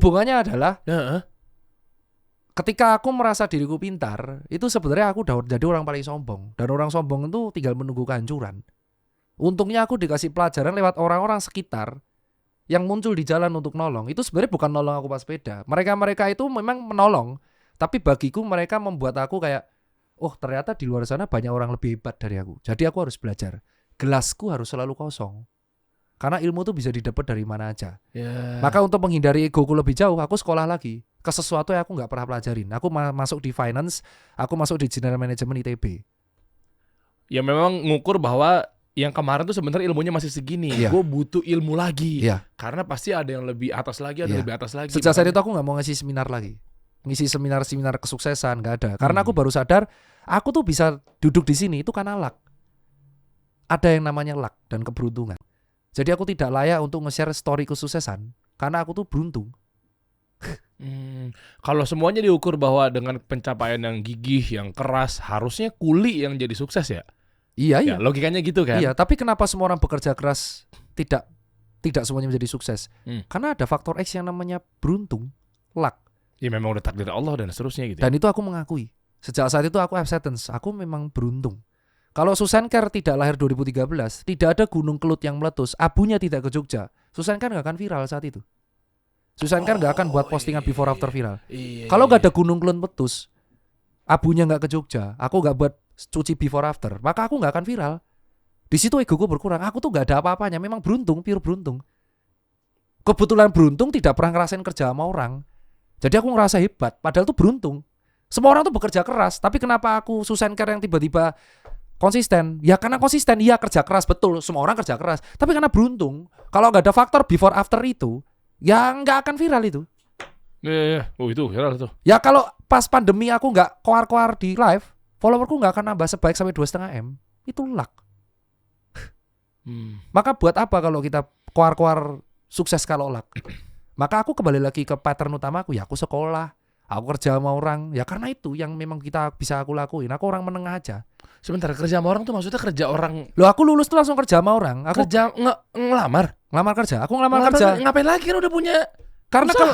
Hubungannya adalah ketika aku merasa diriku pintar, itu sebenarnya aku udah jadi orang paling sombong. Dan orang sombong itu tinggal menunggu kehancuran. Untungnya aku dikasih pelajaran lewat orang-orang sekitar yang muncul di jalan untuk nolong. Itu sebenarnya bukan nolong aku pas sepeda. Mereka itu memang menolong, tapi bagiku mereka membuat aku kayak, oh ternyata di luar sana banyak orang lebih hebat dari aku. Jadi aku harus belajar. Gelasku harus selalu kosong. Karena ilmu tuh bisa didapat dari mana aja. Maka untuk menghindari egoku lebih jauh, aku sekolah lagi ke sesuatu yang aku nggak pernah pelajarin. Aku masuk di finance, aku masuk di general management ITB. Ya memang ngukur bahwa yang kemarin tuh sebenarnya ilmunya masih segini. Gue butuh ilmu lagi. Karena pasti ada yang lebih atas lagi, ada yang lebih atas lagi. Sejak saat itu aku nggak mau ngasih seminar lagi. Ngisi seminar kesuksesan nggak ada. Karena aku baru sadar, aku tuh bisa duduk di sini itu karena luck. Ada yang namanya luck dan keberuntungan. Jadi aku tidak layak untuk nge-share story kesuksesan karena aku tuh beruntung. Kalau semuanya diukur bahwa dengan pencapaian yang gigih, yang keras, harusnya kuli yang jadi sukses ya? Iya. Logikanya gitu kan? Iya, tapi kenapa semua orang bekerja keras tidak semuanya menjadi sukses? Karena ada faktor X yang namanya beruntung, luck. Ya memang udah takdir Allah dan seterusnya gitu. Dan itu aku mengakui. Sejak saat itu aku acceptance, aku memang beruntung. Kalau Susan Kerr tidak lahir 2013, tidak ada gunung kelut yang meletus, abunya tidak ke Jogja, Susan Kerr gak akan viral saat itu. Susan Kerr gak akan buat postingan before after viral. Kalau gak ada gunung kelut meletus, abunya gak ke Jogja, aku gak buat cuci before after, maka aku gak akan viral. Di situ egoku berkurang, aku tuh gak ada apa-apanya, memang beruntung, pure beruntung. Kebetulan beruntung tidak pernah ngerasain kerja sama orang. Jadi aku ngerasa hebat, padahal tuh beruntung. Semua orang tuh bekerja keras, tapi kenapa aku Susan Kerr yang tiba-tiba konsisten? Ya karena konsisten, iya kerja keras, betul, semua orang kerja keras. Tapi karena beruntung, kalau gak ada faktor before after itu, ya gak akan viral itu. Oh itu viral tuh. Ya kalau pas pandemi aku gak koar-koar di live, followerku gak akan nambah sebaik sampai 2,5 M. Itu luck. Maka buat apa kalau kita koar-koar sukses kalau luck? Maka aku kembali lagi ke pattern utamaku, ya aku sekolah, aku kerja sama orang, ya karena itu yang memang bisa aku lakuin. Aku orang menengah aja. Sebentar, kerja sama orang tuh maksudnya kerja orang. Loh aku lulus tuh langsung kerja sama orang. Aku kerja ngelamar kerja. Aku ngelamar kerja. Ngapain lagi kan udah punya karena usaha.